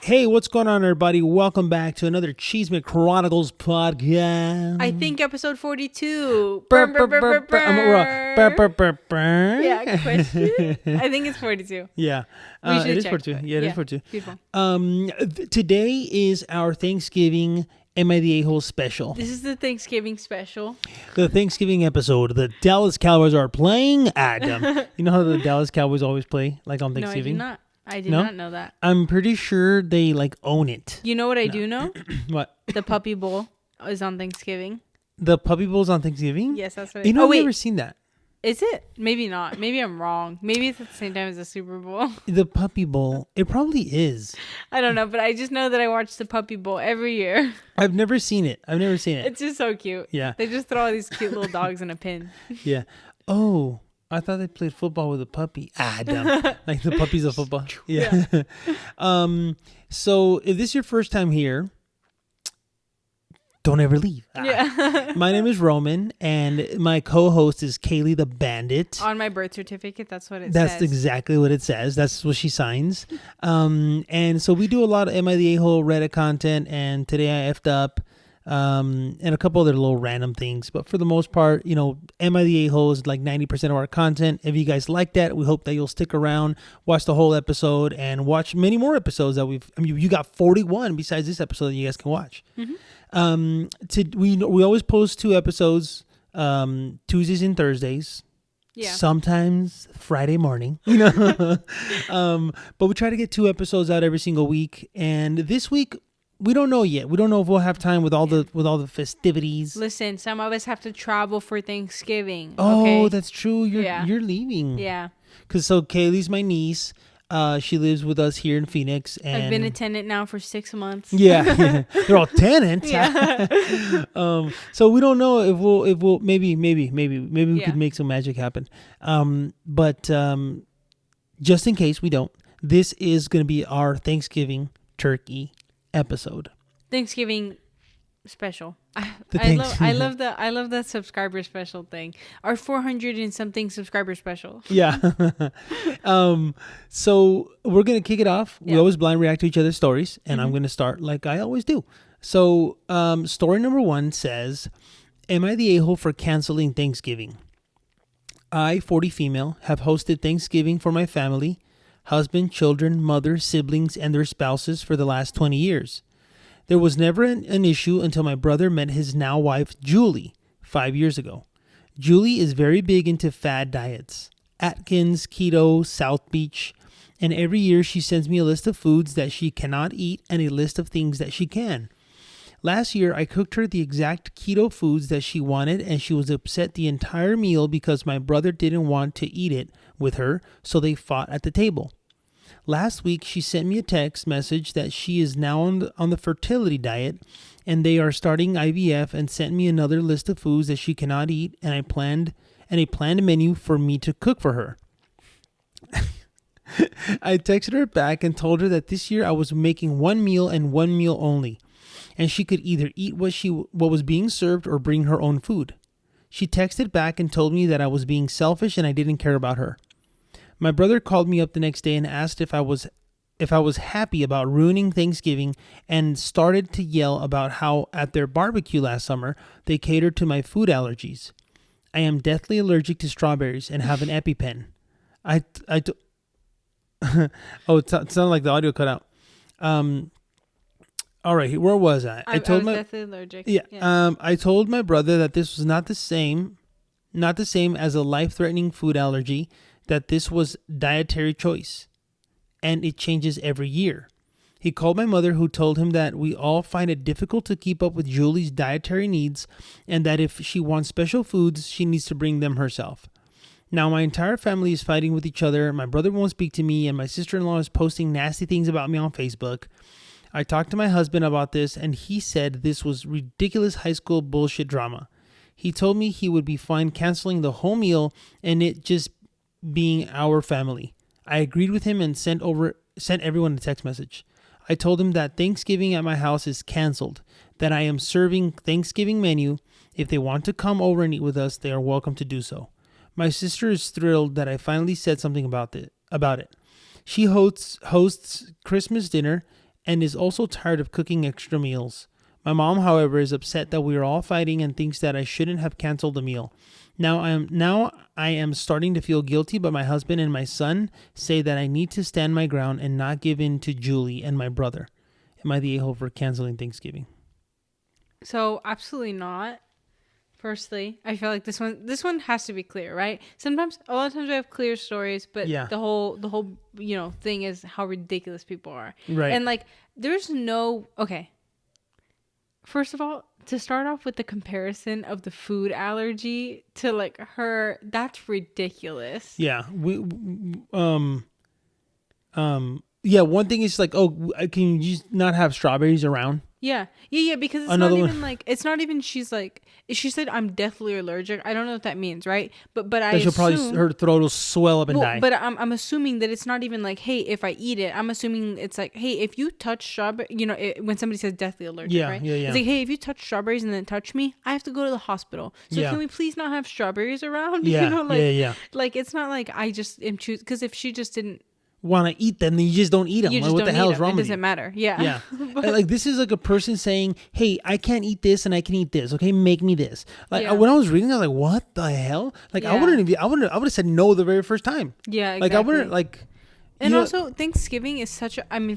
Hey, what's going on, everybody? Welcome back to another Chisme Chronicles podcast. I think episode 42. Yeah, Yeah, question? I think it's 42. Yeah, We should it is check, 42. but Yeah, it is yeah. 42. Beautiful. Today is our Thanksgiving Am I the A-Hole special. This is the Thanksgiving special. The Thanksgiving episode. The Dallas Cowboys are playing Adam. You know how the Dallas Cowboys always play, like on Thanksgiving? No, I did No? not know that. I'm pretty sure they like own it. You know what I do know? What? The Puppy Bowl is on Thanksgiving. The Puppy Bowl's on Thanksgiving? Yes, that's what You know, I've wait. never seen that. Is it? Maybe not. Maybe I'm wrong. Maybe it's at the same time as the Super Bowl. The Puppy Bowl, it probably is. I don't know, but I just know that I watch the Puppy Bowl every year. I've never seen it. It's just so cute. Yeah. They just throw all these cute little dogs in a pin. Yeah. Oh, I thought they played football with a puppy. Dumb. Like the puppies of football. Yeah. So if this is your first time here, don't ever leave. Yeah. My name is Roman, and my co-host is Kaylee the Bandit. On my birth certificate, that's what it That's says. exactly what it says. That's what she signs. And so we do a lot of Am I the A-Hole Reddit content, and today I effed up, and a couple other little random things. But for the most part, you know, Am I the A-Hole is like 90% of our content. If you guys like that, we hope that you'll stick around, watch the whole episode, and watch many more episodes that you got 41 besides this episode that you guys can watch. Mm-hmm. We always post 2 episodes, Tuesdays and Thursdays. Yeah. Sometimes Friday morning, you know. But we try to get 2 episodes out every single week. And this week, we don't know yet. We don't know if we'll have time with all the festivities. Listen, some of us have to travel for Thanksgiving. Oh, okay? that's true. You're leaving. Yeah. Because so Kaylee's my niece. She lives with us here in Phoenix. And I've been a tenant now for 6 months. Yeah. They're all tenants. Yeah. So we don't know if we'll maybe we Yeah. could make some magic happen. But just in case we don't, this is going to be our Thanksgiving turkey episode. Thanksgiving special. The I love the subscriber special thing. Our 400 and something subscriber special. Yeah. So we're going to kick it off. We Yeah. always blind react to each other's stories, and I'm going to start like I always do. So story number 1 says, am I the a-hole for canceling Thanksgiving? I, 40 female, have hosted Thanksgiving for my family, husband, children, mother, siblings, and their spouses for the last 20 years. There was never an issue until my brother met his now wife, Julie, 5 years ago. Julie is very big into fad diets, Atkins, keto, South Beach, and every year she sends me a list of foods that she cannot eat and a list of things that she can. Last year, I cooked her the exact keto foods that she wanted, and she was upset the entire meal because my brother didn't want to eat it with her, so they fought at the table. Last week, she sent me a text message that she is now on the fertility diet, and they are starting IVF, and sent me another list of foods that she cannot eat, and a planned menu for me to cook for her. I texted her back and told her that this year I was making 1 meal and 1 meal only, and she could either eat what was being served or bring her own food. She texted back and told me that I was being selfish and I didn't care about her. My brother called me up the next day and asked if I was happy about ruining Thanksgiving, and started to yell about how at their barbecue last summer they catered to my food allergies. I am deathly allergic to strawberries and have an EpiPen. Oh, it sounded like the audio cut out. All right, where was I? I was deathly allergic. Yeah. I told my brother that this was not the same as a life-threatening food allergy, that this was dietary choice, and it changes every year. He called my mother, who told him that we all find it difficult to keep up with Julie's dietary needs, and that if she wants special foods, she needs to bring them herself. Now my entire family is fighting with each other. My brother won't speak to me, and my sister-in-law is posting nasty things about me on Facebook. I talked to my husband about this, and he said this was ridiculous high school bullshit drama. He told me he would be fine canceling the whole meal and it just being our family. I agreed with him and sent everyone a text message. I told him that Thanksgiving at my house is canceled, that I am serving Thanksgiving menu. If they want to come over and eat with us, they are welcome to do so. My sister is thrilled that I finally said something about it. She hosts Christmas dinner and is also tired of cooking extra meals. My mom, however, is upset that we are all fighting and thinks that I shouldn't have canceled the meal. Now I am starting to feel guilty, but my husband and my son say that I need to stand my ground and not give in to Julie and my brother. Am I the a-hole for canceling Thanksgiving? So absolutely not. Firstly, I feel like this one has to be clear, right? A lot of times we have clear stories, but the whole thing is how ridiculous people are. Right. And like there's no okay. First of all, to start off with the comparison of the food allergy to like her, that's ridiculous. Yeah. Yeah, one thing is like, oh, can you just not have strawberries around? Yeah, because it's it's not even she said I'm deathly allergic. I don't know what that means, right? But I assume probably her throat will swell up and die. But I'm assuming that it's not even like, hey, if I eat it, I'm assuming it's like, hey, if you touch strawberry, when somebody says deathly allergic, right? Yeah. It's like, hey, if you touch strawberries and then touch me, I have to go to the hospital. So can we please not have strawberries around? Yeah, Like it's not like I just am choosing, because if she just didn't want to eat them, then you just don't eat them. Like, what the hell is wrong with you? It doesn't matter. Yeah. Like this is like a person saying, hey, I can't eat this and I can eat this. Okay, make me this. Like when I was reading, I was like, what the hell? Like I would have said no the very first time. Yeah, exactly. Like I wouldn't like. And also, Thanksgiving is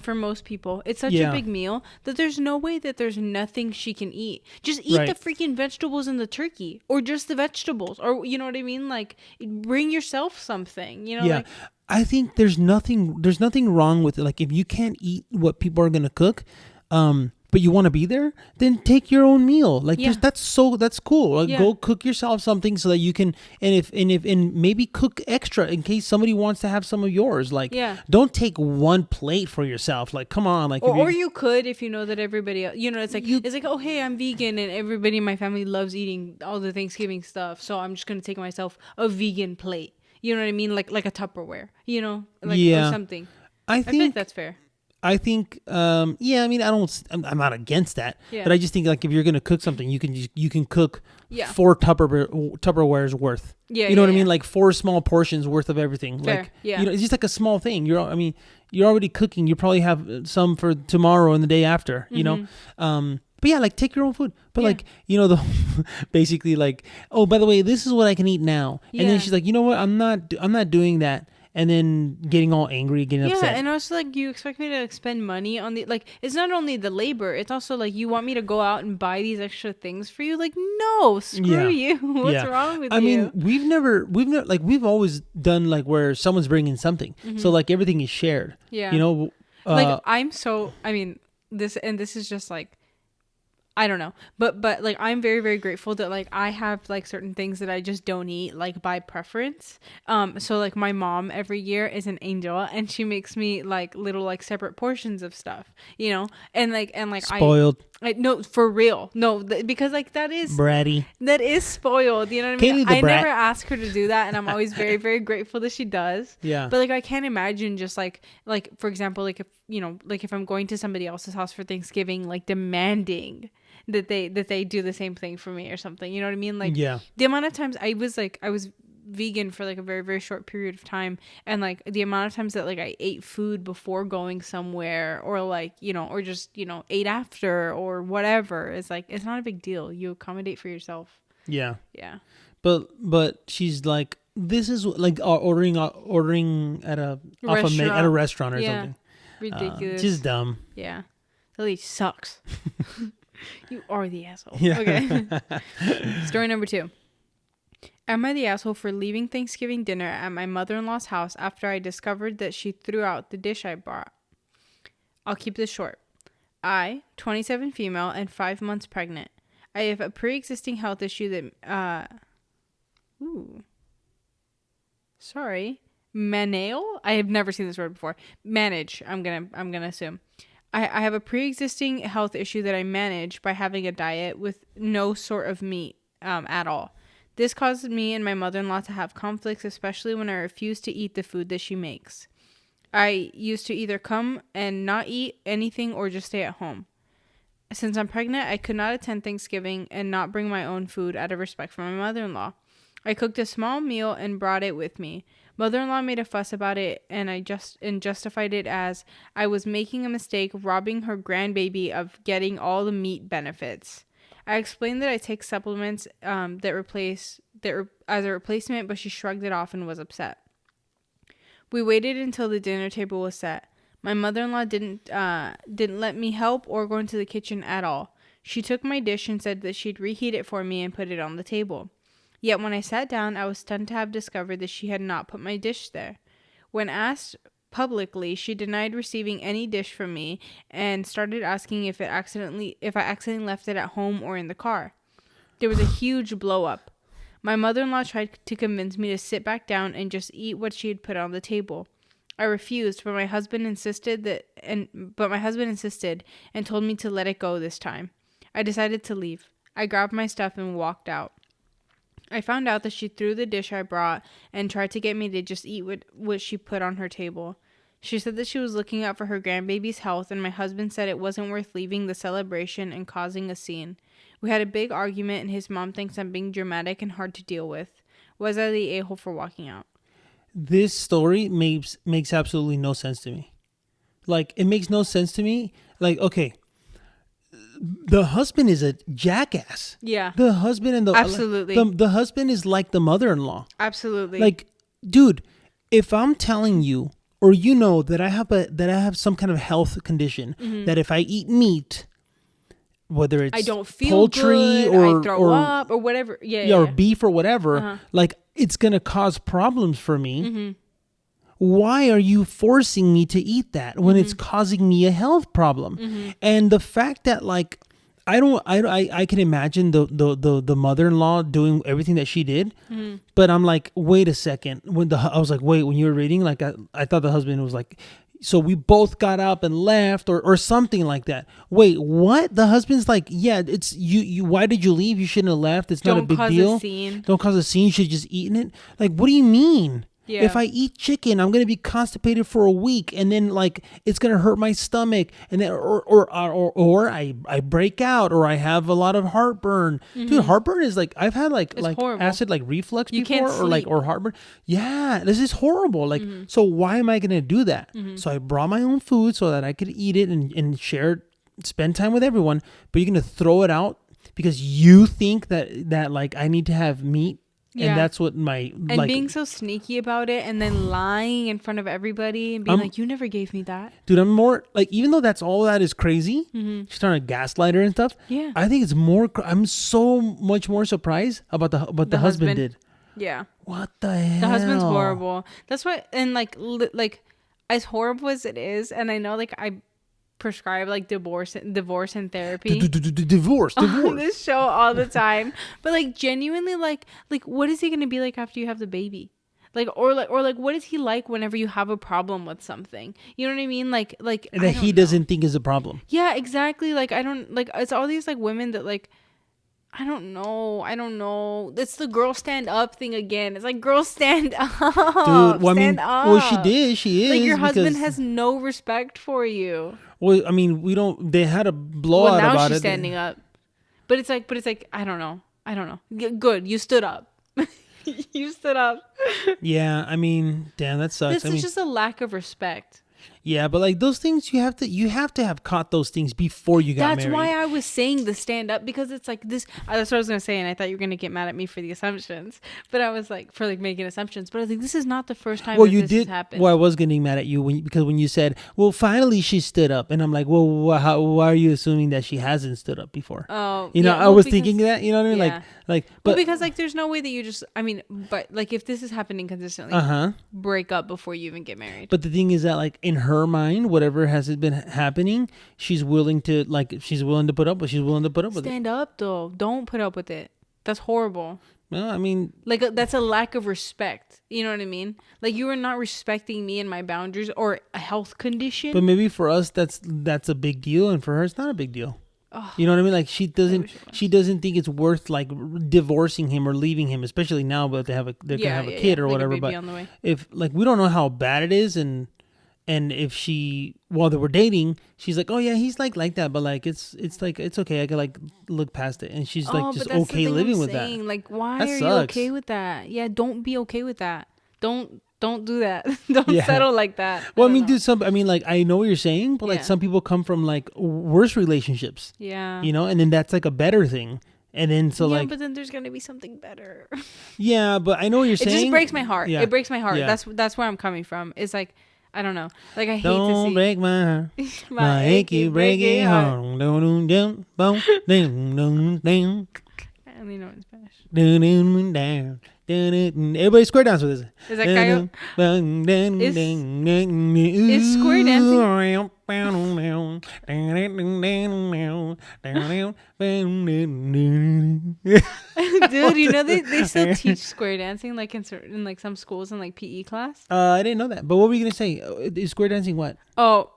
for most people, it's such a big meal that there's no way that there's nothing she can eat. Just eat the freaking vegetables and the turkey, or just the vegetables, or you know what I mean? Like, bring yourself something, Yeah. Like, I think there's nothing wrong with it. Like, if you can't eat what people are going to cook, but you want to be there, then take your own meal. Like that's cool. Like, go cook yourself something so that you can, and maybe cook extra in case somebody wants to have some of yours. Like, don't take one plate for yourself. Like, come on. Like, or you could, if you know that everybody else, it's like, oh, hey, I'm vegan and everybody in my family loves eating all the Thanksgiving stuff, so I'm just going to take myself a vegan plate. You know what I mean? Like a Tupperware, or something. I feel like that's fair. I think, I mean, I'm not against that, but I just think like if you're going to cook something, you can cook 4 Tupperwares worth. You know what I mean? Like 4 small portions worth of everything. Fair. Like, it's just like a small thing. You're already cooking. You probably have some for tomorrow and the day after, but yeah, like take your own food. But like, basically like, oh, by the way, this is what I can eat now. And then she's like, you know what? I'm not doing that. And then getting all angry, getting upset. Yeah, and also like you expect me to spend money on it's not only the labor, it's also like you want me to go out and buy these extra things for you. Like, no, screw you. What's wrong with you? I mean, we've never like we've always done like where someone's bringing something. Mm-hmm. So like everything is shared. Yeah. This is just like, I don't know, but like I'm very, very grateful that like I have like certain things that I just don't eat, like by preference. So like my mom every year is an angel, and she makes me like little like separate portions of stuff, and like spoiled. No, for real, no, because like that is bratty. That is spoiled. You know what I mean? I never ask her to do that, and I'm always very, very grateful that she does. Yeah. But like I can't imagine just like for example, like if like if I'm going to somebody else's house for Thanksgiving, like demanding that they do the same thing for me or something. You know what I mean? Like the amount of times I was vegan for like a very, very short period of time, and like the amount of times that like I ate food before going somewhere, or like or just ate after or whatever, it's like it's not a big deal. You accommodate for yourself. Yeah but she's like, this is like ordering at a restaurant or something. Ridiculous. Just dumb. Yeah, Lily sucks. You are the asshole. Yeah. Okay. Story number 2. Am I the asshole for leaving Thanksgiving dinner at my mother-in-law's house after I discovered that she threw out the dish I brought? I'll keep this short. I, 27 female and 5 months pregnant. I have a pre-existing health issue that Manale? I have never seen this word before. Manage, I'm gonna assume. I have a pre-existing health issue that I manage by having a diet with no sort of meat at all. This causes me and my mother-in-law to have conflicts, especially when I refuse to eat the food that she makes. I used to either come and not eat anything or just stay at home. Since I'm pregnant, I could not attend Thanksgiving and not bring my own food out of respect for my mother-in-law. I cooked a small meal and brought it with me, Mother-in-law made a fuss about it, and justified it as I was making a mistake robbing her grandbaby of getting all the meat benefits. I explained that I take supplements as a replacement, but she shrugged it off and was upset. We waited until the dinner table was set. My mother-in-law didn't let me help or go into the kitchen at all. She took my dish and said that she'd reheat it for me and put it on the table. Yet when I sat down, I was stunned to have discovered that she had not put my dish there. When asked publicly, she denied receiving any dish from me and started asking if I accidentally left it at home or in the car. There was a huge blow up. My mother-in-law tried to convince me to sit back down and just eat what she had put on the table. I refused, but my husband insisted and told me to let it go this time. I decided to leave. I grabbed my stuff and walked out. I found out that she threw the dish I brought and tried to get me to just eat what she put on her table. She said that she was looking out for her grandbaby's health, and my husband said it wasn't worth leaving the celebration and causing a scene. We had a big argument, and his mom thinks I'm being dramatic and hard to deal with. Was I the a-hole for walking out? This story makes absolutely no sense to me. Like, it makes no sense to me. Like, okay, the husband is a jackass. Yeah. The husband and absolutely. The husband is like the mother-in-law. Absolutely. Like, dude, if I'm telling you, or you know that I have some kind of health condition, that if I eat meat, whether it's I don't feel poultry good, or I throw up or whatever, or beef or whatever, like, it's gonna cause problems for me. Why are you forcing me to eat that when it's causing me a health problem? And the fact that, like, I can imagine the mother-in-law doing everything that she did, but I'm like, wait a second. When you were reading, like, I thought the husband was like, so we both got up and left or something like that. Wait, what? The husband's like, yeah, it's you. Why did you leave? You shouldn't have left. It's not a big deal. Don't cause a scene. You should have just eaten it. Like, what do you mean? Yeah. If I eat chicken, I'm gonna be constipated for a week, and then, like, it's gonna hurt my stomach, and then or I break out, or I have a lot of heartburn. Dude, heartburn is like, I've had like horrible. acid like reflux you before, or heartburn. Yeah, this is horrible. Like, so why am I gonna do that? So I brought my own food so that I could eat it and share, spend time with everyone. But you're gonna throw it out because you think that like I need to have meat. Yeah. And that's what being so sneaky about it, and then lying in front of everybody and being like, you never gave me that. Dude, I'm more like, even though that's all that is crazy, she's trying to gaslight her and stuff. Yeah. I think it's more, I'm so much more surprised about the husband did. Yeah. What the hell? The husband's horrible. That's why, and like as horrible as it is, and I know, like, I prescribe like divorce and therapy divorce on this show all the time, but like, genuinely, like what is he gonna be like after you have the baby? Like, or what is he like whenever you have a problem with something? You know what I mean? Like and that he doesn't think is a problem. Yeah, exactly. Like, I don't, like, it's all these like women that, like, I don't know. It's the girl stand up thing again. It's like, girl stand up. Dude, well, stand up. Well, she is. Like, your husband has no respect for you. Well, I mean, they had a blowout about it. Now she's standing up. But it's like, I don't know. Good. You stood up. You stood up. Yeah, I mean, damn, that sucks. This is just a lack of respect. Yeah, but like, those things, you have to have caught those things before you got married. That's why I was saying the stand up, because it's like this. That's what I was gonna say, and I thought you were gonna get mad at me for the assumptions, but I was like, for like making assumptions. But I was like, this is not the first time this has happened. Well, I was getting mad at you because when you said, well, finally she stood up, and I'm like, well, why are you assuming that she hasn't stood up before? Oh, I was thinking that, you know what I mean? Yeah. But because, like, there's no way that you just, I mean, but like, if this is happening consistently, break up before you even get married. But the thing is that, like, in her mind, whatever has been happening, she's willing to put up with. She's willing to put up with it. Stand up, though. Don't put up with it. That's horrible. Well, I mean, like, that's a lack of respect. You know what I mean? Like, you are not respecting me and my boundaries or a health condition. But maybe for us, that's a big deal, and for her, it's not a big deal. Oh, you know what I mean? Like, she doesn't think it's worth, like, divorcing him or leaving him, especially now, but they're gonna have a kid or whatever. But if, like, we don't know how bad it is, and if she, while they were dating, she's like, oh yeah, he's like that, but like, it's like, it's okay, I can, like, look past it, and she's like, just okay living with that. Like, why are you okay with that? Yeah, don't be okay with that. Don't don't do that. Don't settle like that. Well, I mean, dude, like, I know what you're saying, but like some people come from like worse relationships. Yeah. You know, and then that's like a better thing. And then but then there's gonna be something better. Yeah, but I know what you're saying. It just breaks my heart. Yeah. It breaks my heart. Yeah. That's where I'm coming from. It's like, I don't know. Like, I hate don't to see. Break my heart. My achy breaky heart. I only know in Spanish. Everybody square dance with this. Is that Caio? Is square dancing? Dude, you know they still teach square dancing like in like some schools in like PE class. I didn't know that. But what were you gonna say? Is square dancing what? Oh,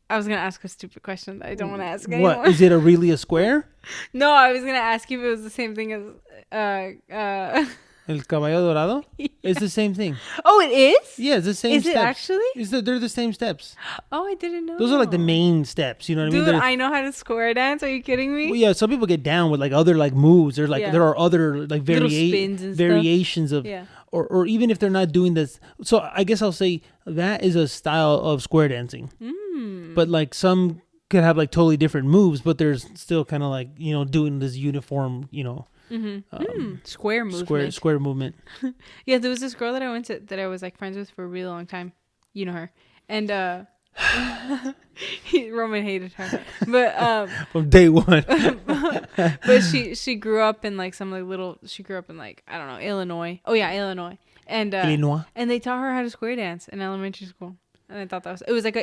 I was gonna ask a stupid question that I don't want to ask anymore. What is it? Really a square? No, I was gonna ask you if it was the same thing as El Caballo Dorado? Yeah. It's the same thing. Oh, it is? Yeah, it's the same steps. Is it actually? They're the same steps. Oh, I didn't know. Those are like the main steps, you know what I mean? Dude, I know how to square dance. Are you kidding me? Well, yeah, some people get down with like other like moves. There's like there are other like variations of or even if they're not doing this. So I guess I'll say that is a style of square dancing. But like some could have like totally different moves, but there's still kind of like, you know, doing this uniform, you know, square movement. Square movement. Yeah, there was this girl that I was like friends with for a really long time. You know her. And Roman hated her. But from day one. but she grew up in like she grew up in like, I don't know, Illinois. Oh yeah, Illinois. And Illinois. And they taught her how to square dance in elementary school. And I thought it was like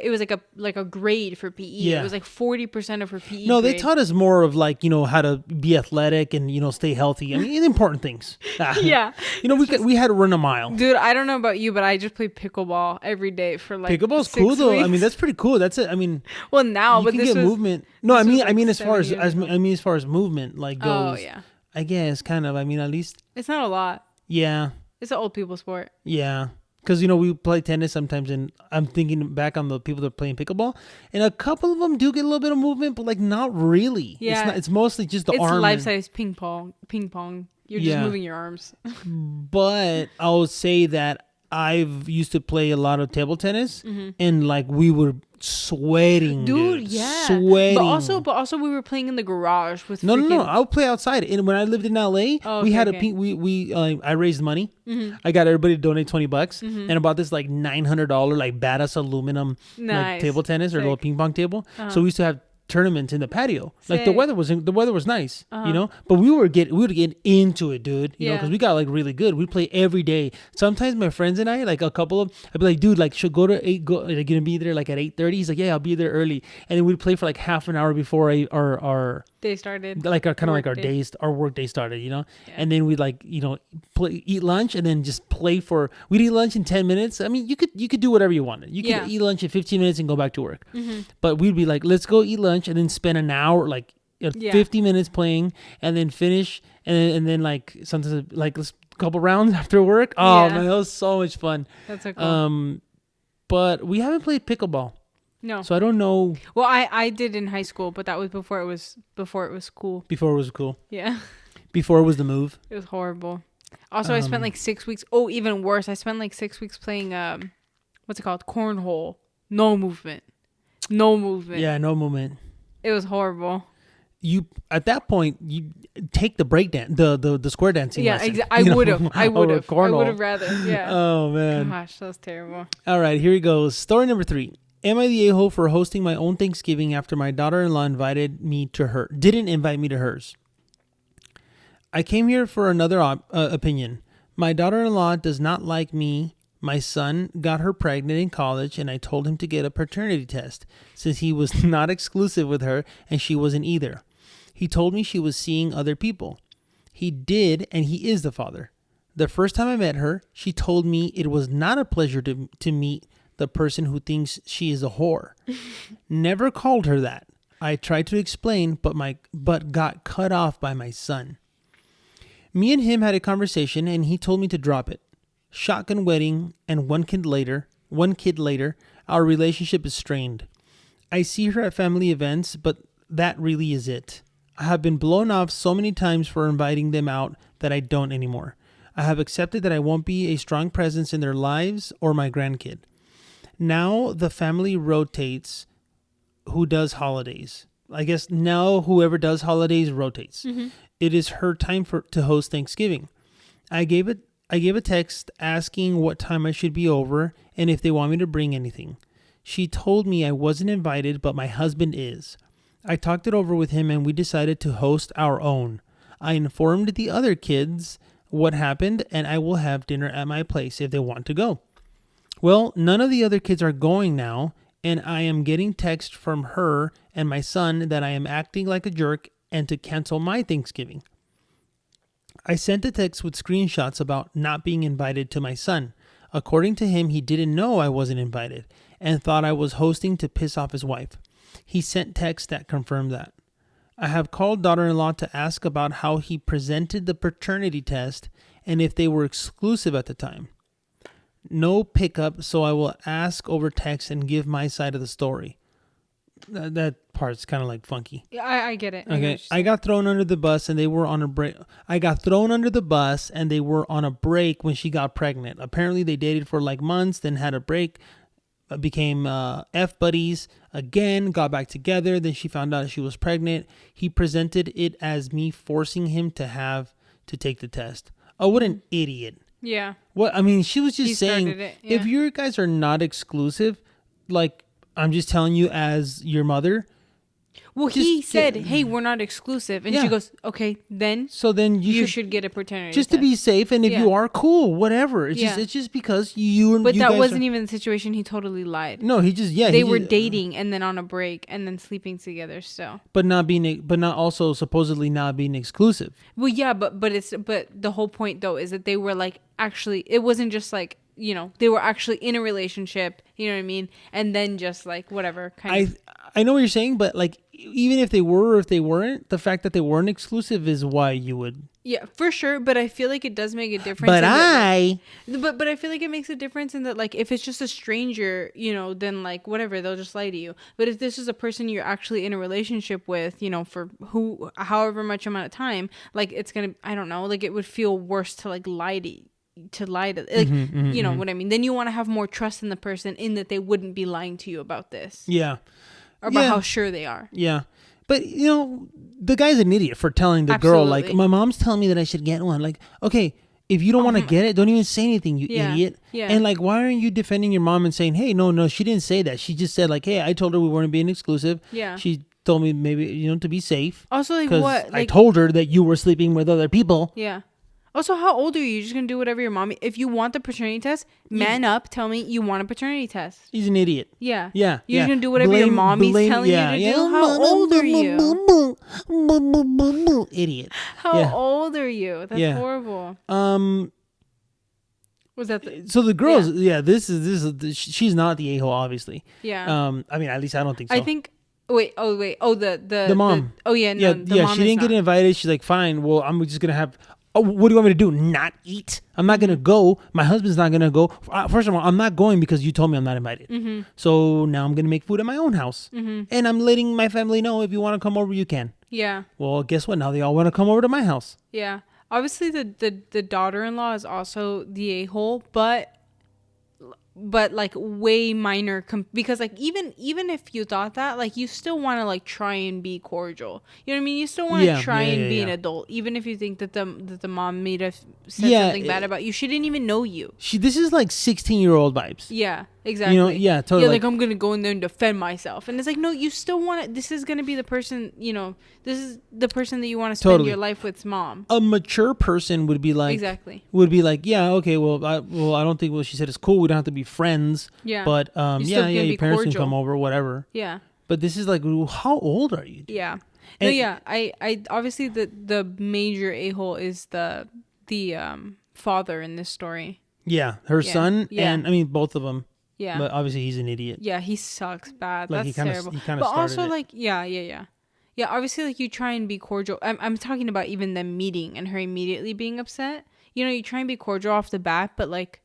a grade for PE. Yeah. It was like 40% of her PE. No, they taught us more of like, you know, how to be athletic and, you know, stay healthy. I mean, important things. Yeah. You know, we had to run a mile. Dude, I don't know about you, but I just play pickleball every day for like Pickleball's cool though. I mean, that's pretty cool. That's it. I mean, well, now, but this was movement. No, I mean as far as movement like goes. Oh yeah. I guess kind of. I mean, at least it's not a lot. Yeah. It's an old people sport. Yeah. Because, you know, we play tennis sometimes, and I'm thinking back on the people that are playing pickleball, and a couple of them do get a little bit of movement, but, like, not really. Yeah. It's mostly just the arm. It's life-size ping pong. You're just moving your arms. But I'll say that I've used to play a lot of table tennis, and, like, we were sweating, dude. Yeah. Sweating. But also we were playing in the garage with No. I would play outside. And when I lived in LA, we had I raised money. I got everybody to donate $20 and I bought this like $900 like badass aluminum like table tennis or little ping pong table. So we used to have tournaments in the patio. Like the weather was nice, you know, but we would get into it, dude, you know, because we got like really good. We'd play every day. Sometimes my friends and I, like a couple of, I'd be like, dude, like should go to like gonna be there like at 8:30. He's like, yeah, I'll be there early, and then we'd play for like half an hour before our day started, like our kind of like our work day started, you know. And then we'd like, you know, eat lunch and then just play we'd eat lunch in 10 minutes. I mean, you could do whatever you wanted. You could eat lunch in 15 minutes and go back to work, but we'd be like, let's go eat lunch and then spend an hour, like 50 minutes playing, and then finish, and then like sometimes like a couple rounds after work. Oh man, that was so much fun. That's so cool. But we haven't played pickleball. No. So I don't know. Well, I did in high school, but that was before it was cool. Before it was cool. Yeah. Before it was the move. It was horrible. Also, I spent like 6 weeks. Oh, even worse. I spent like 6 weeks playing what's it called? Cornhole. No movement. Yeah, no movement. It was horrible. You at that point you take the break dance, the square dancing. Yeah, exactly. I would have rather. Yeah. Oh man. Gosh, that was terrible. All right, here he goes. Story number 3. Am I the a-hole for hosting my own Thanksgiving after my daughter-in-law didn't invite me to hers? I came here for another opinion. My daughter-in-law does not like me. My son got her pregnant in college, and I told him to get a paternity test since he was not exclusive with her and she wasn't either. He told me she was seeing other people. He did, and he is the father. The first time I met her, she told me it was not a pleasure to meet the person who thinks she is a whore. Never called her that. I tried to explain, but got cut off by my son. Me and him had a conversation, and he told me to drop it. Shotgun wedding, and one kid later, our relationship is strained. I see her at family events, but that really is it. I have been blown off so many times for inviting them out that I don't anymore. I have accepted that I won't be a strong presence in their lives or my grandkid. Now the family rotates who does holidays. I guess now whoever does holidays rotates. Mm-hmm. It is her time to host Thanksgiving. I gave a text asking what time I should be over and if they want me to bring anything. She told me I wasn't invited, but my husband is. I talked it over with him and we decided to host our own. I informed the other kids what happened and I will have dinner at my place if they want to go. Well, none of the other kids are going now, and I am getting text from her and my son that I am acting like a jerk and to cancel my Thanksgiving. I sent a text with screenshots about not being invited to my son. According to him, he didn't know I wasn't invited and thought I was hosting to piss off his wife. He sent text that confirmed that. I have called daughter-in-law to ask about how he presented the paternity test and if they were exclusive at the time. No pickup, so I will ask over text and give my side of the story. That part's kind of like funky. Yeah, I get it. Okay, I got thrown under the bus and they were on a break. When she got pregnant. Apparently they dated for like months, then had a break, became F buddies again, got back together. Then she found out she was pregnant. He presented it as me forcing him to take the test. Oh, what an idiot. Yeah. Well, I mean, she was just saying, if you guys are not exclusive, like, I'm just telling you as your mother. Well, he said, hey, we're not exclusive. And she goes, okay, then. So then you should get a paternity just test. To be safe. And if you are, cool, whatever. It's just because you But that wasn't even the situation. He totally lied. No, he just, They were dating and then on a break and then sleeping together. So. But not also supposedly not being exclusive. Well, yeah, but the whole point though is that they were like, actually, it wasn't just like, you know, they were actually in a relationship, you know what I mean? And then just like whatever I know what you're saying, but like even if they were or if they weren't, the fact that they weren't exclusive is why you would. Yeah, for sure. But I feel like it does make a difference. But but I feel like it makes a difference in that, like, if it's just a stranger, you know, then like whatever, they'll just lie to you. But if this is a person you're actually in a relationship with, you know, for however much amount of time, like it's gonna, I don't know, like it would feel worse to like lie to like you know what I mean. Then you want to have more trust in the person in that they wouldn't be lying to you about this. Yeah. Or about how sure they are. Yeah. But, you know, the guy's an idiot for telling the girl, like, my mom's telling me that I should get one. Like, okay, if you don't want to get it, don't even say anything, you idiot. Yeah. And, like, why aren't you defending your mom and saying, hey, no, she didn't say that. She just said, like, hey, I told her we weren't being exclusive. Yeah. She told me maybe, you know, to be safe. Also, like, what? Like, I told her that you were sleeping with other people. Yeah. Also, how old are you? You're just going to do whatever your mom... If you want the paternity test, man up. Tell me you want a paternity test. He's an idiot. Yeah. Yeah. You're just going to do whatever your mommy's telling you to do? How old are you? Idiot. How old are you? That's horrible. Was that so the girls... Yeah, this is she's not the a-hole, obviously. Yeah. I mean, at least I don't think so. I think... Wait. Oh, the mom. Oh, yeah. No, she didn't get invited. She's like, fine. Well, I'm just going to have... Oh, what do you want me to do? Not eat? I'm not going to go. My husband's not going to go. First of all, I'm not going because you told me I'm not invited. Mm-hmm. So now I'm going to make food at my own house. Mm-hmm. And I'm letting my family know if you want to come over, you can. Yeah. Well, guess what? Now they all want to come over to my house. Yeah. Obviously, the daughter-in-law is also the a-hole, but like way minor because like even if you thought that, like you still want to like try and be cordial, you know what I mean? You still want to try and be an adult, even if you think that the mom may have said something bad about you. She didn't even know you. This is like 16-year-old vibes. Yeah, exactly. You know, yeah, totally. Yeah, like I'm gonna go in there and defend myself, and it's like, no, you still want to. This is gonna be the person, you know. This is the person that you want to spend your life with's mom. A mature person would be like, yeah, okay, well, I don't think what she said is cool. We don't have to be friends. Yeah. But your parents can come over, whatever. Yeah. But this is like, how old are you? Dude? Yeah. I obviously the major a-hole is the father in this story. Yeah, her son, and I mean both of them. Yeah. But obviously he's an idiot. Yeah, he sucks bad. Like, that's terrible. But also like, yeah. Yeah, obviously, like, you try and be cordial. I'm talking about even them meeting and her immediately being upset. You know, you try and be cordial off the bat, but, like,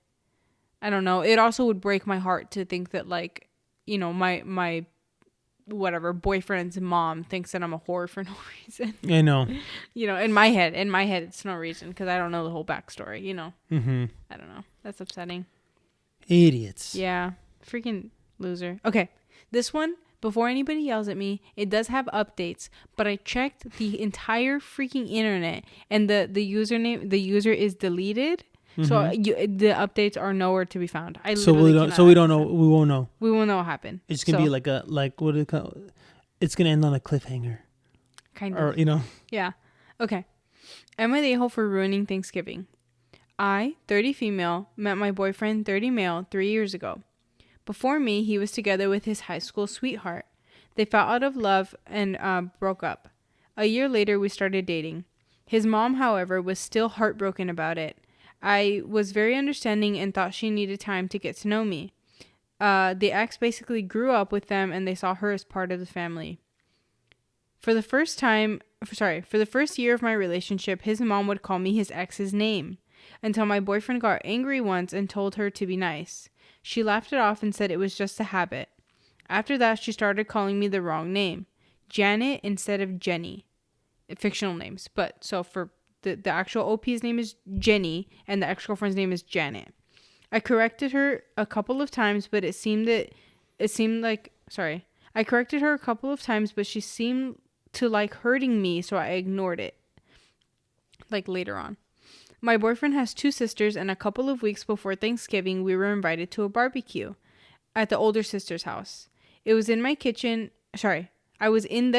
I don't know. It also would break my heart to think that, like, you know, my whatever boyfriend's mom thinks that I'm a whore for no reason. I know. In my head, it's no reason because I don't know the whole backstory. Mm-hmm. I don't know. That's upsetting. Idiots. Yeah, freaking loser. Okay, this one. Before anybody yells at me, it does have updates, but I checked the entire freaking internet, and the user is deleted. Mm-hmm. So the updates are nowhere to be found. We won't know. We won't know what happened. It's gonna be like what do you call it? It's gonna end on a cliffhanger. Kind of. Or Yeah. Okay. Am I the a-hole for ruining Thanksgiving? I, 30 female, met my boyfriend, 30 male, 3 years ago. Before me, he was together with his high school sweetheart. They fell out of love and broke up. A year later, we started dating. His mom, however, was still heartbroken about it. I was very understanding and thought she needed time to get to know me. The ex basically grew up with them and they saw her as part of the family. For the first year of my relationship, his mom would call me his ex's name until my boyfriend got angry once and told her to be nice. She laughed it off and said it was just a habit. After that, she started calling me the wrong name. Janet instead of Jenny. Fictional names. But so for the actual OP's name is Jenny and the ex-girlfriend's name is Janet. I corrected her a couple of times, but I corrected her a couple of times, but she seemed to like hurting me, so I ignored it. Like later on. My boyfriend has 2 sisters, and a couple of weeks before Thanksgiving, we were invited to a barbecue at the older sister's house. I was in the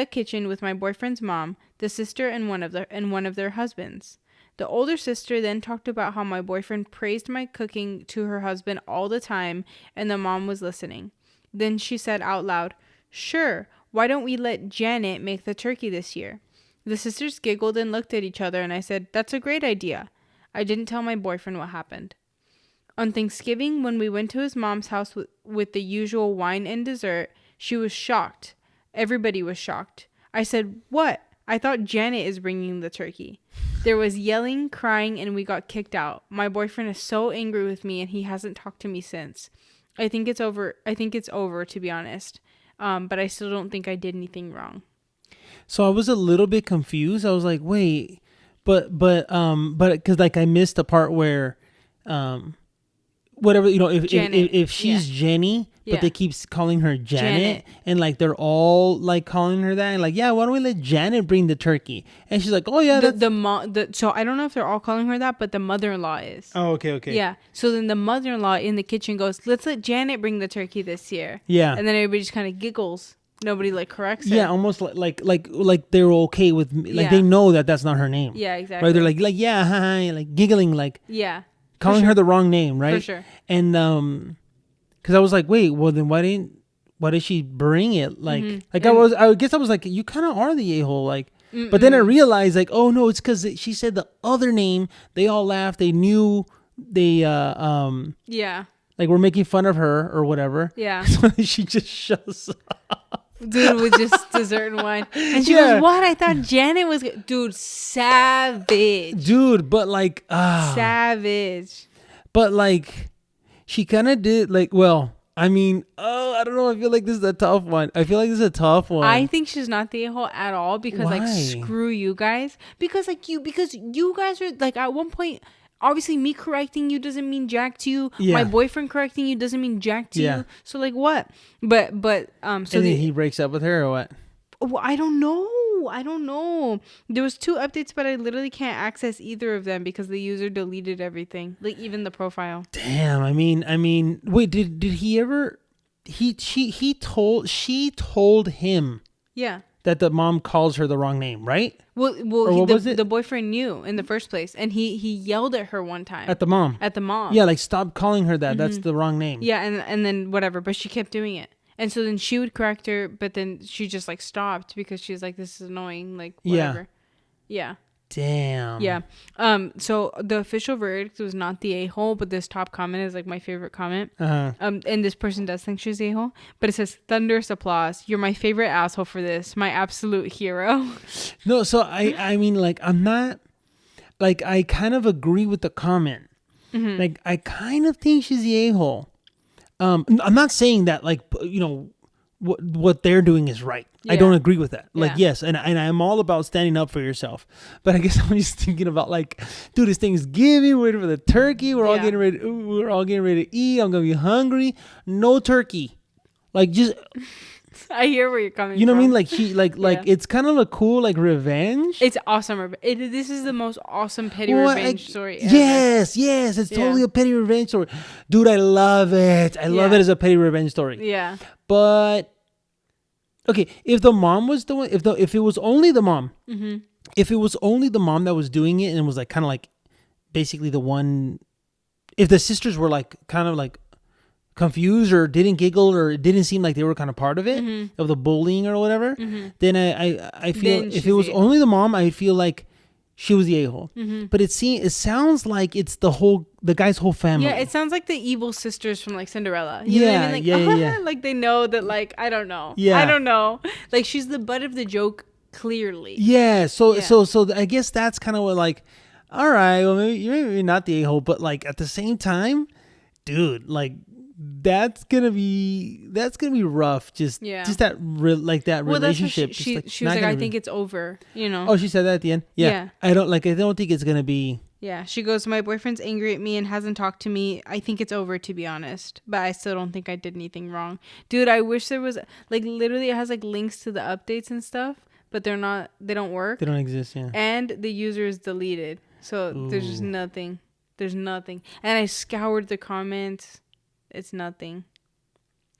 kitchen with my boyfriend's mom, the sister, and one of their husbands. The older sister then talked about how my boyfriend praised my cooking to her husband all the time, and the mom was listening. Then she said out loud, "Sure, why don't we let Janet make the turkey this year?" The sisters giggled and looked at each other, and I said, "That's a great idea." I didn't tell my boyfriend what happened. On Thanksgiving, when we went to his mom's house with the usual wine and dessert, she was shocked. Everybody was shocked. I said, "What? I thought Janet is bringing the turkey." There was yelling, crying, and we got kicked out. My boyfriend is so angry with me, and he hasn't talked to me since. I think it's over, to be honest. But I still don't think I did anything wrong. So I was a little bit confused. I was like, wait, but because like I missed the part where, whatever, if she's Jenny, but they keep calling her Janet, and like they're all like calling her that, and like, yeah, why don't we let Janet bring the turkey? And she's like, oh yeah, so I don't know if they're all calling her that, but the mother-in-law is. Oh, okay. Yeah. So then the mother-in-law in the kitchen goes, "Let's let Janet bring the turkey this year." Yeah. And then everybody just kind of giggles. Nobody like corrects her. Yeah, almost like they're okay with me. Like they know that that's not her name. Yeah, exactly. Right? They're like yeah, hi, like giggling, like calling her the wrong name, right? For sure. And because I was like, wait, well then why did she bring it? Like I guess I was like, you kind of are the a-hole, like. Mm-mm. But then I realized like, oh no, it's because she said the other name. They all laughed. They knew they like we're making fun of her or whatever. Yeah. So she just shows up. Dude, with just dessert and wine. And she goes, "What? I thought Janet was..." Dude, savage. Dude, but like... savage. But like, she kind of did like, well, I mean, I don't know. I feel like this is a tough one. I I think she's not the a-hole at all because like, screw you guys. Because you guys are like, at one point... Obviously, me correcting you doesn't mean jack to you. Yeah. My boyfriend correcting you doesn't mean jack to you. So like what? But so and then he breaks up with her or what? Well, I don't know. There was 2 updates, but I literally can't access either of them because the user deleted everything, like even the profile. Damn. I mean. Wait. Did he ever? She told him. Yeah. That the mom calls her the wrong name, right? Well, the boyfriend knew in the first place, and he yelled at her one time. At the mom. Yeah, like stop calling her that. Mm-hmm. That's the wrong name. Yeah, and then whatever, but she kept doing it, and so then she would correct her, but then she just like stopped because she was like, "This is annoying," like whatever. Yeah. Damn. Yeah. So the official verdict was not the a-hole, but this top comment is like my favorite comment. Uh-huh. And this person does think she's the a-hole, but it says, "Thunderous applause. You're my favorite asshole for this. My absolute hero." No, so I mean, like, I'm not, like, I kind of agree with the comment. Mm-hmm. Like, I kind of think she's the a-hole. I'm not saying that, like, what they're doing is right. Yeah. I don't agree with that. Like, yes, and I'm all about standing up for yourself. But I guess I'm just thinking about like, dude, it's Thanksgiving. We're waiting for the turkey. We're all getting ready. We're all getting ready to eat. I'm gonna be hungry. No turkey. Like, just. I hear where you're coming from. You know what I mean? Like it's kind of a cool like revenge. It's awesome. This is the most awesome petty revenge story ever. Yes, it's totally a petty revenge story. Dude, I love it. I love it as a petty revenge story. Yeah. But okay, if the mom was the one, if it was only the mom, if it was only the mom that was doing it and was like kind of like basically the one, if the sisters were like kind of like confused or didn't giggle or it didn't seem like they were kind of part of it, of the bullying or whatever, then I feel if it was only the mom, I feel like she was the a-hole. But it sounds like it's the guy's whole family. Yeah, it sounds like the evil sisters from like Cinderella. You know what I mean? Like, yeah. Like they know that, like, I don't know. Yeah. I don't know. Like she's the butt of the joke clearly. Yeah. So I guess that's kind of what, like, all right, well maybe you're not the a-hole, but like at the same time, dude, like that's gonna be rough. Just that relationship. She was like, I think it's over. You know. Oh, she said that at the end. Yeah. I don't think it's gonna be. Yeah, she goes, my boyfriend's angry at me and hasn't talked to me. I think it's over, to be honest. But I still don't think I did anything wrong. Dude, I wish there was, like, literally it has, like, links to the updates and stuff. But they don't work. They don't exist, yeah. And the user is deleted. So there's just nothing. There's nothing. And I scoured the comments. It's nothing.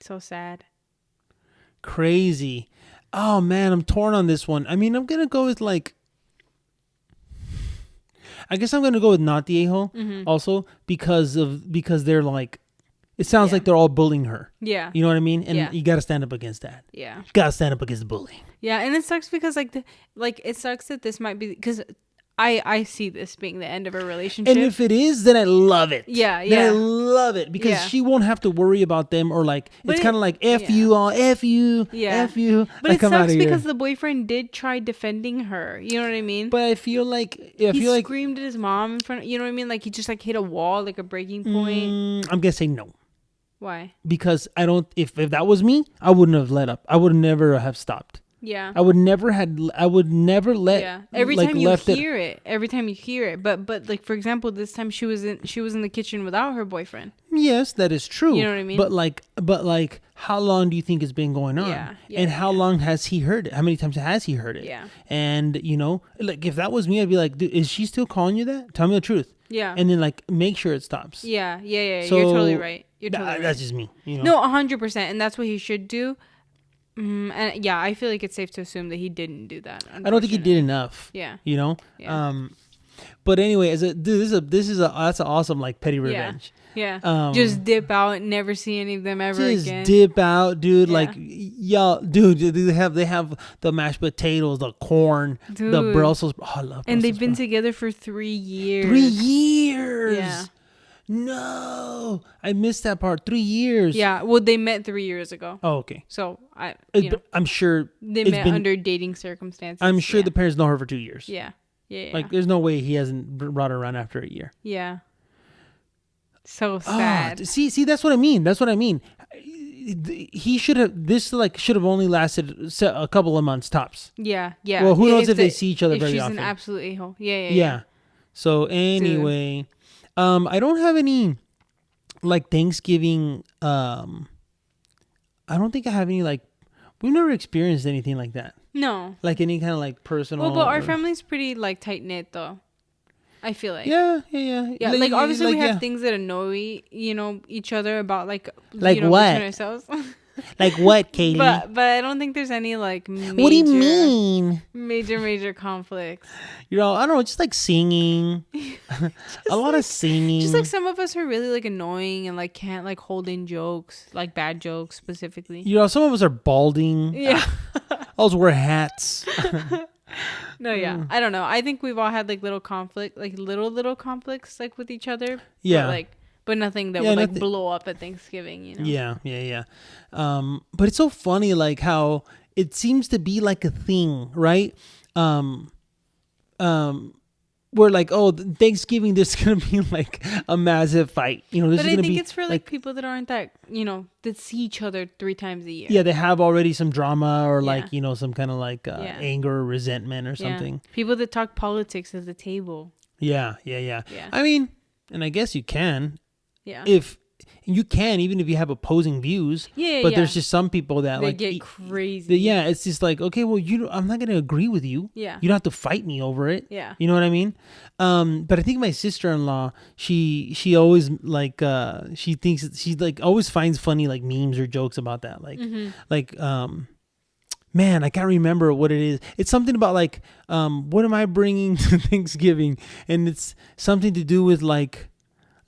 So sad. Crazy. Oh, man, I'm torn on this one. I mean, I'm going to go with, like, I guess I'm gonna go with not the a-hole also because they're like, it sounds like they're all bullying her. Yeah, you know what I mean. And you gotta stand up against that. Yeah, you gotta stand up against the bullying. Yeah, and it sucks because it sucks that this might be because I see this being the end of a relationship. And if it is, then I love it. Yeah. Then I love it because she won't have to worry about them or like, it's kind of like, F you all, F you, F you. But like, it sucks because the boyfriend did try defending her. You know what I mean? But I feel like, he screamed at his mom in front of, you know what I mean? Like he just like hit a wall, like a breaking point. I'm going to say no. Why? Because if that was me, I wouldn't have let up. I would never have stopped. Yeah. I would never let. Yeah. Every time you hear it. But like, for example, this time she was in the kitchen without her boyfriend. Yes, that is true. You know what I mean? But like how long do you think it's been going on? Yeah. And how long has he heard it? How many times has he heard it? Yeah. And you know, like if that was me, I'd be like, dude, is she still calling you that? Tell me the truth. Yeah. And then like make sure it stops. Yeah. So, you're totally right. That's just me. You know? No, 100%, and that's what he should do. And yeah, I feel like it's safe to assume that he didn't do that. I don't think he did enough. Yeah. You know? Yeah. But anyway, that's an awesome like petty revenge. Yeah. Just dip out, never see any of them ever again. Just dip out, dude. Yeah. Like y'all, dude. They have the mashed potatoes, the corn, dude. The Brussels. Oh, I love Brussels. And they've been together for 3 years. 3 years. Yeah. No, I missed that part. 3 years. Yeah, well, they met 3 years ago. Oh, okay. So I'm sure they met under dating circumstances. I'm sure the parents know her for 2 years. Yeah. Like, there's no way he hasn't brought her around after a year. Yeah. So sad. See, that's what I mean. He should have only lasted a couple of months tops. Yeah. Well, who knows if they see each other very often? She's an absolute a-hole. Yeah. So anyway. Dude. I don't have any like Thanksgiving. I don't think I have any like. We've never experienced anything like that. No. Like any kind of like personal. Well, but our family's pretty like tight knit though. I feel like. Yeah. Like obviously we have things that annoy each other about like what between ourselves. Like what, Katie? But I don't think there's any like major, what do you mean? Major conflicts. I don't know, just like singing. A lot of singing. Just like some of us are really like annoying and like can't like hold in jokes, like bad jokes specifically. Some of us are balding. Yeah. Others wear hats. No, yeah. I don't know. I think we've all had like little conflicts like with each other. Yeah. But nothing that would blow up at Thanksgiving, Yeah. But it's so funny, like how it seems to be like a thing, right? we're like, oh, Thanksgiving, there's going to be like a massive fight. You know, but I think it's for like people that aren't that, that see each other 3 times a year. Yeah, they have already some drama or like, some kind of like anger or resentment or something. People that talk politics at the table. Yeah. I mean, and I guess you can. Yeah. Even if you have opposing views. Yeah. But there's just some people that they get crazy. It's just like, okay, well, I'm not going to agree with you. Yeah. You don't have to fight me over it. Yeah. You know what I mean? But I think my sister-in-law, she always like, she thinks she like always finds funny like memes or jokes about that. Like, man, I can't remember what it is. It's something about like, what am I bringing to Thanksgiving? And it's something to do with like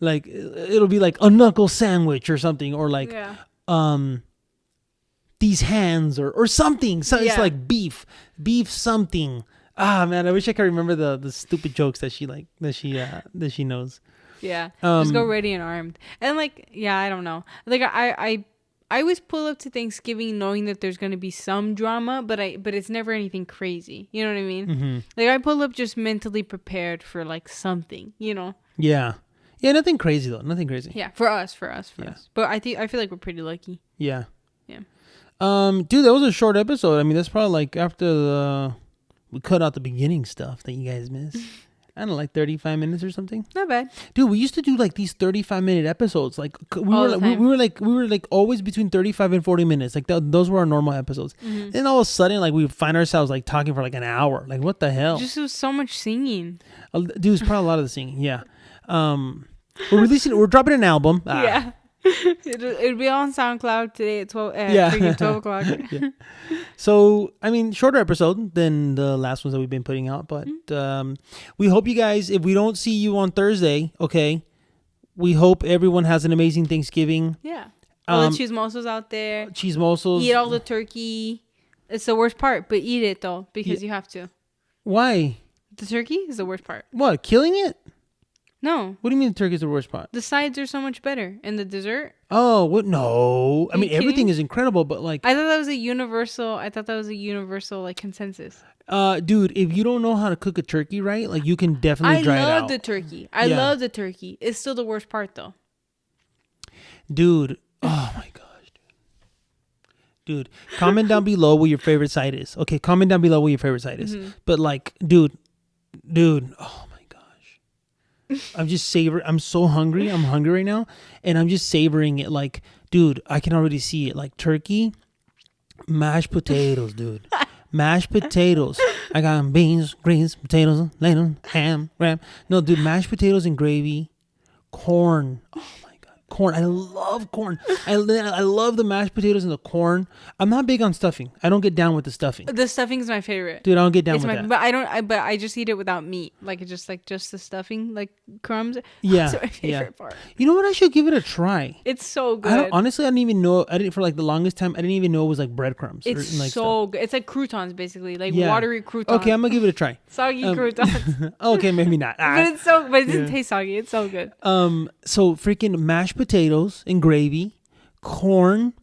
it'll be like a knuckle sandwich or something, or like these hands or something. So it's like beef something. Ah, man, I wish I could remember the stupid jokes that she knows. Yeah, just go ready and armed. And like, I don't know. Like I always pull up to Thanksgiving knowing that there's going to be some drama, but it's never anything crazy. You know what I mean? Mm-hmm. Like I pull up just mentally prepared for like something, Yeah. Yeah, nothing crazy though. Nothing crazy. Yeah, for us. But I feel like we're pretty lucky. Yeah. Yeah. Dude, that was a short episode. I mean, that's probably like after we cut out the beginning stuff that you guys missed. I don't know, like 35 minutes or something. Not bad. Dude, we used to do like these 35-minute episodes. Like we were like always between 35 and 40 minutes. Like those were our normal episodes. Mm-hmm. Then all of a sudden, like we find ourselves like talking for like an hour. Like what the hell? Just was so much singing. Dude, it's probably a lot of the singing. Yeah. We're dropping an album. Yeah. It'll be on SoundCloud today at 12 o'clock. Yeah. So, I mean, shorter episode than the last ones that we've been putting out. But we hope you guys, if we don't see you on Thursday, okay, we hope everyone has an amazing Thanksgiving. Yeah. All the chismosos out there. Chismosos. Eat all the turkey. It's the worst part, but eat it, though, because you have to. Why? The turkey is the worst part. What, killing it? No. What do you mean the turkey is the worst part? The sides are so much better. And the dessert? Oh, what? No. I mean, everything is incredible, but like... I thought that was a universal like consensus. Dude, if you don't know how to cook a turkey right, like you can definitely dry it out. I love the turkey. I love the turkey. It's still the worst part though. Dude. Oh my gosh, dude. Comment down below what your favorite side is. Okay, comment down below what your favorite side is. Mm-hmm. But like, dude. Oh my gosh. I'm just savoring. I'm so hungry. I'm hungry right now. And I'm just savoring it. Like, dude, I can already see it. Like turkey, mashed potatoes, dude. Mashed potatoes. I got beans, greens, potatoes, lemon, ham, ram. No, dude, mashed potatoes and gravy, corn. Oh my God, corn. I love corn. I love the mashed potatoes and the corn. I'm not big on stuffing. I don't get down with the stuffing. The stuffing's my favorite. Dude, I don't get down with that. But I don't. But I just eat it without meat. Like it's just the stuffing, like crumbs. Yeah, that's my favorite part. You know what? I should give it a try. It's so good. Honestly, I didn't even know. For like the longest time, I didn't even know it was like breadcrumbs. It's so good. It's like croutons, basically, like watery croutons. Okay, I'm gonna give it a try. Soggy croutons. Okay, maybe not. But it doesn't taste soggy. It's so good. So freaking mashed potatoes and gravy, corn,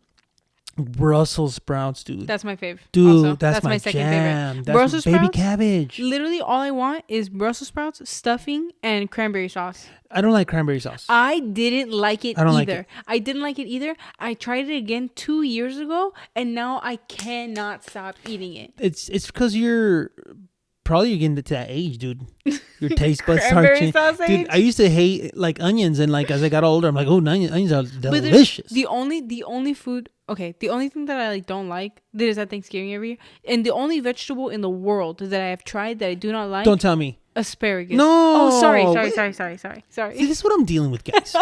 Brussels sprouts, dude. That's my fave. Dude, also. that's my second jam. favorite. That's Brussels baby sprouts, cabbage. Literally, all I want is Brussels sprouts, stuffing, and cranberry sauce. I don't like cranberry sauce. I didn't like it either. Like it. I didn't like it either. I tried it again 2 years ago, and now I cannot stop eating it. It's because you're getting to that age, dude. Your taste buds start changing. Dude, I used to hate like onions, and like as I got older, I'm like, oh, onions are delicious. The only food. Okay, the only thing that I like don't like that is at Thanksgiving every year, and the only vegetable in the world that I have tried that I do not like. Don't tell me. Asparagus. No. Oh, sorry. See, this is what I'm dealing with, guys.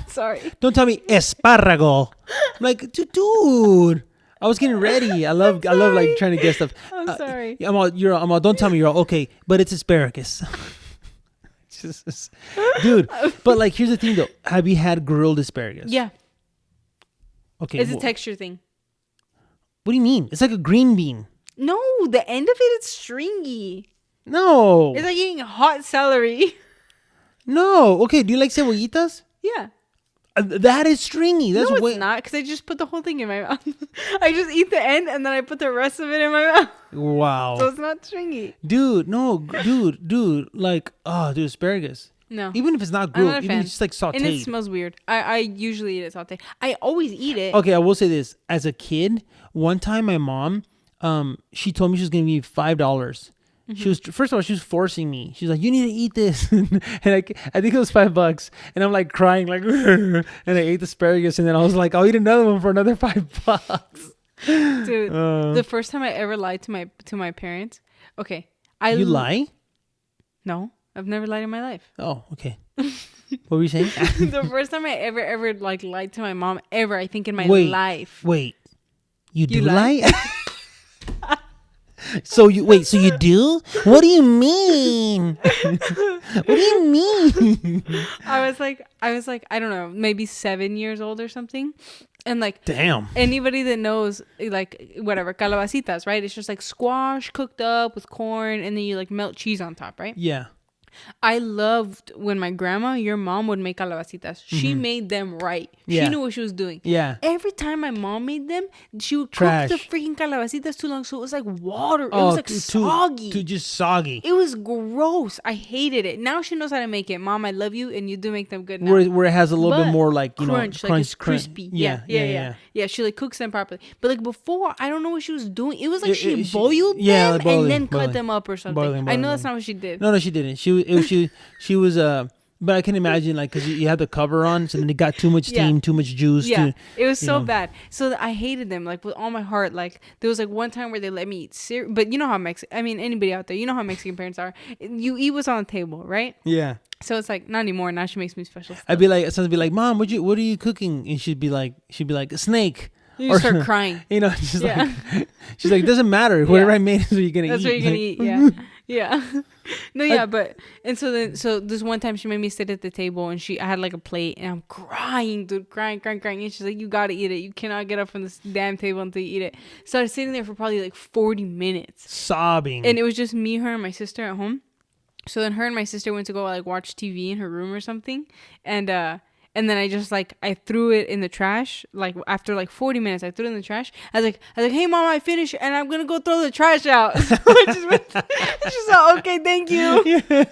Sorry. Don't tell me espárrago. I'm like, dude. I was getting ready. I love like trying to guess stuff. I'm sorry. I'm all, don't tell me you're all okay, but it's asparagus. Dude, but like here's the thing though. Have you had grilled asparagus? Yeah. Okay. It's a texture thing. What do you mean? It's like a green bean. No, the end of it's stringy. No. It's like eating hot celery. No. Okay, do you like cebollitas? Yeah. That is stringy. It's not, because I just put the whole thing in my mouth. I just eat the end and then I put the rest of it in my mouth. Wow. So it's not stringy. Dude, no, dude. Like, oh, dude, asparagus. No. Even if it's not grilled, even if it's just like sauteed. And it smells weird. I usually eat it sauteed. I always eat it. Okay, I will say this. As a kid, one time my mom, she told me she was going to give me $5. She was, first of all, she was forcing me. She's like, you need to eat this. And I think it was $5. And I'm like crying, like, and I ate the asparagus. And then I was like, I'll eat another one for another $5. Dude, the first time I ever lied to my parents. Okay. You lie? No, I've never lied in my life. Oh, okay. What were you saying? The first time I ever like lied to my mom ever, I think in my life. Wait. You do lie? So you do? What do you mean? What do you mean? I was like, I don't know, maybe 7 years old or something. And like, damn. Anybody that knows, like, whatever, calabacitas, right? It's just like squash cooked up with corn, and then you like melt cheese on top, right? Yeah. I loved when my grandma, your mom, would make calabacitas. She made them right. Yeah. She knew what she was doing. Yeah. Every time my mom made them, she would cook the freaking calabacitas too long, so it was like water. It was like soggy. Just soggy. It was gross. I hated it. Now she knows how to make it. Mom, I love you, and you do make them good now. Where it has a little bit more like, crunch, like it's crispy. Yeah. She like cooks them properly. But like before, I don't know what she was doing. It was like she boiled them and then cut them up or something. I know that's not what she did. No, she didn't. She was but I can imagine, like, because you had the cover on, so then it got too much steam, too much juice. Yeah, it was so bad. So I hated them, like, with all my heart. Like, there was like one time where they let me eat cereal, but you know how anybody out there, you know how Mexican parents are. You eat what's on the table, right? Yeah. So it's like, not anymore. Now she makes me special stuff. I'd be like, Mom, what are you cooking? And she'd be like, a snake. You start crying. You know, she's like, it doesn't matter. Whatever I made is what you're gonna eat. That's what you're gonna eat. Yeah. Yeah. No, yeah, so this one time she made me sit at the table, and I had like a plate, and I'm crying, dude, crying. And she's like, you gotta eat it. You cannot get up from this damn table until you eat it. So I was sitting there for probably like 40 minutes. Sobbing. And it was just me, her, and my sister at home. So then her and my sister went to go like watch TV in her room or something. And then I just like, I threw it in the trash. Like after like 40 minutes, I threw it in the trash. I was like, hey mom, I finished and I'm going to go throw the trash out. So she's like, okay, thank you. Yeah.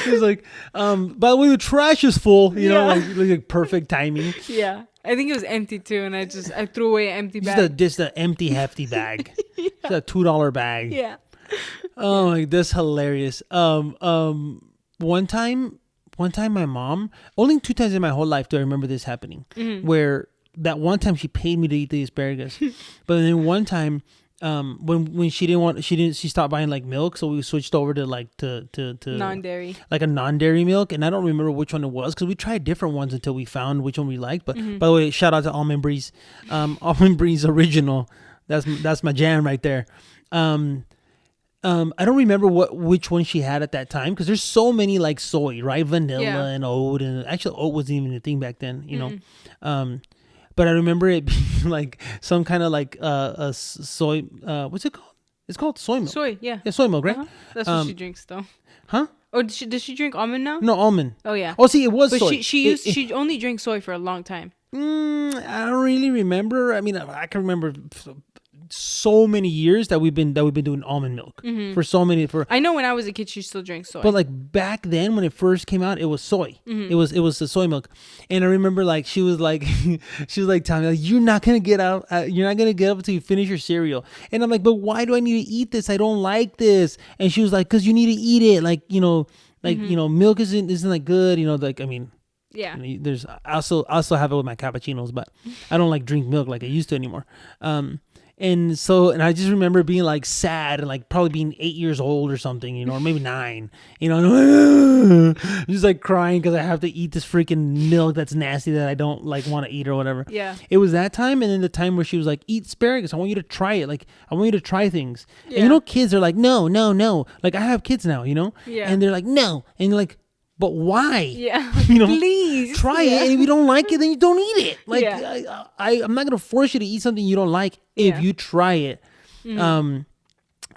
She's like, by the way, the trash is full, you know, like perfect timing. Yeah. I think it was empty too. And I threw away an empty bag. Just an empty hefty bag. Yeah. Just a $2 bag. Yeah. Oh, like, that's hilarious. One time my mom, only 2 times in my whole life do I remember this happening, where that one time she paid me to eat the asparagus, but then one time when she stopped buying like milk, so we switched over to like to non-dairy, like a non-dairy milk, and I don't remember which one it was because we tried different ones until we found which one we liked. But by the way, shout out to Almond Breeze, Almond Breeze Original. That's my jam right there. I don't remember which one she had at that time because there's so many like soy, right? Vanilla and oat, and actually oat wasn't even a thing back then, you know. But I remember it being like some kind of like a soy. What's it called? It's called soy milk. Soy, yeah. Yeah, soy milk, right? That's what she drinks though. Huh? Or does she drink almond now? No, almond. Oh yeah. Oh, see, it was but soy. She only drank soy for a long time. I don't really remember. I mean, I can remember so many years that we've been doing almond milk for so many. I know when I was a kid, she still drank soy. But like back then, when it first came out, it was soy. It was the soy milk, and I remember like she was like telling me like, you're not gonna get up until you finish your cereal. And I'm like, but why do I need to eat this? I don't like this. And she was like, because you need to eat it. Like you know, milk isn't like good. You know, like I mean. Yeah. You know, I also have it with my cappuccinos, but I don't like drink milk like I used to anymore. And I just remember being like sad and like probably being 8 years old or something, you know, or maybe 9, you know, just like crying because I have to eat this freaking milk that's nasty that I don't like want to eat or whatever. Yeah. It was that time, and then the time where she was like, eat asparagus. I want you to try it. Like, I want you to try things. Yeah. And you know, kids are like, no. Like, I have kids now, you know? Yeah. And they're like, no. And you're like, but why? Yeah. You know, please try it. And if you don't like it, then you don't eat it. Like, I'm not going to force you to eat something you don't like if you try it. But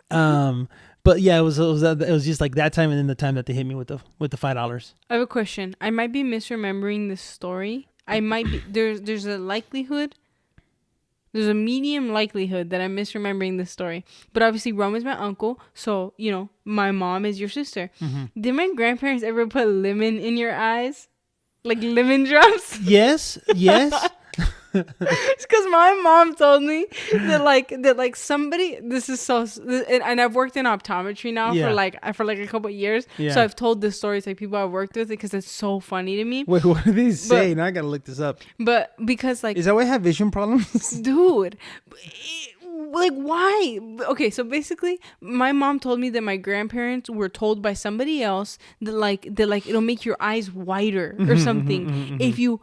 yeah, it was just like that time, and then the time that they hit me with the $5. I have a question. I might be misremembering this story. I might be there's a likelihood There's a medium likelihood that I'm misremembering this story. But obviously, Rome is my uncle. So, my mom is your sister. Mm-hmm. Did my grandparents ever put lemon in your eyes? Like lemon drops? Yes. It's because my mom told me that somebody, this is so, and I've worked in optometry now for a couple of years. Yeah. So I've told this story to people I've worked with because it's so funny to me. Wait, what do they say? Now I gotta look this up. But because is that why I have vision problems? Dude, why? Okay, so basically, my mom told me that my grandparents were told by somebody else that it'll make your eyes whiter or something if you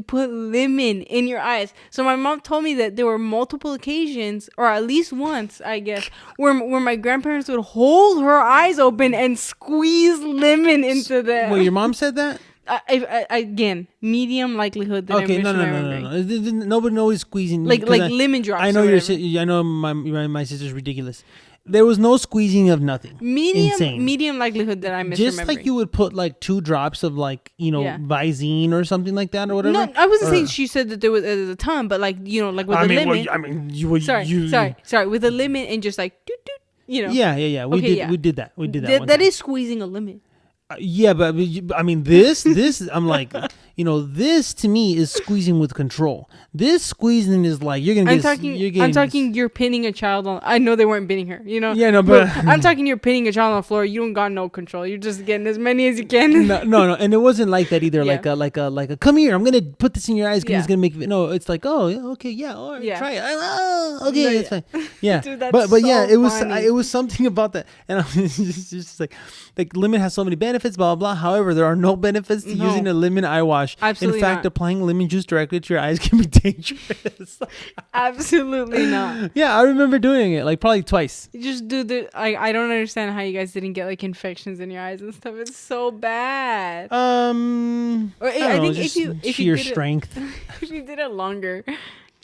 put lemon in your eyes. So my mom told me that there were multiple occasions, or at least once, I guess, where my grandparents would hold her eyes open and squeeze lemon into them. Wait, your mom said that? Again, medium likelihood that I'm misremembering. No. Nobody knows squeezing. Like lemon drops. I know I know my sister's ridiculous. There was no squeezing of nothing. Medium likelihood that I'm misremembering. Just like you would put 2 drops of Visine or something like that or whatever. No, I wasn't saying she said that there was a ton, but with the lemon. Sorry, with the lemon and just Yeah. We did that. That is squeezing a lemon. Yeah, but I mean, this, I'm like, this to me is squeezing with control. This squeezing is like, I'm talking you're pinning a child on, I know they weren't pinning her, Yeah, no, but I'm talking you're pinning a child on the floor. You don't got no control. You're just getting as many as you can. No. And it wasn't like that either. Yeah. Like a, come here, I'm going to put this in your eyes because it's going to make, no, it's like, oh, okay, yeah, all right, try it. Oh, okay, it's fine. Yeah. Dude, that's but yeah, it was something about that. And I was just like lemon has so many benefits, blah, blah, blah. However, there are no benefits to using a lemon eye wash. Absolutely in fact, not. Applying lemon juice directly to your eyes can be dangerous. Absolutely not. Yeah, I remember doing it probably twice. You just do I don't understand how you guys didn't get infections in your eyes and stuff. It's so bad. I think if you sheer strength. If you did it longer.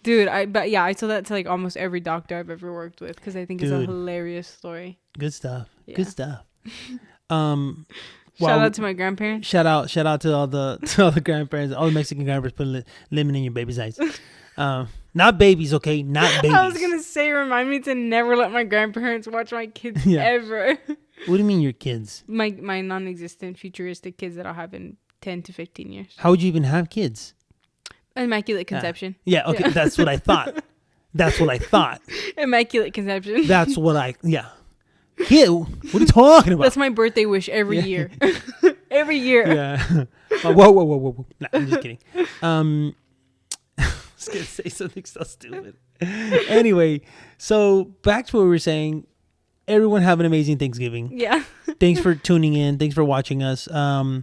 Dude, I tell that to almost every doctor I've ever worked with because I think it's a hilarious story. Good stuff. Yeah. Good stuff. Shout out to my grandparents. Shout out to all the grandparents, all the Mexican grandparents putting lemon in your baby's eyes. Not babies, okay? Not babies. I was gonna say, remind me to never let my grandparents watch my kids ever. What do you mean your kids? My non-existent futuristic kids that I'll have in 10 to 15 years. How would you even have kids? Immaculate conception. Yeah, okay, that's what I thought. Immaculate conception. That's what Kid, what are you talking about? That's my birthday wish every year. Every year. Yeah. Whoa. Nah, I'm just kidding. I was going to say something so stupid. Anyway, so back to what we were saying. Everyone have an amazing Thanksgiving. Yeah. Thanks for tuning in. Thanks for watching us. We're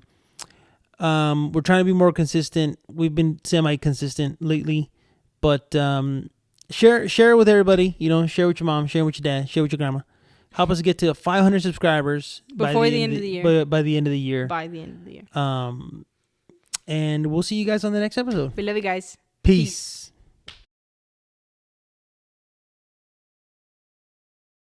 trying to be more consistent. We've been semi-consistent lately. But share it with everybody. Share with your mom. Share with your dad. Share with your grandma. Help us get to 500 subscribers before the end of the year. By the end of the year. And we'll see you guys on the next episode. We love you guys. Peace.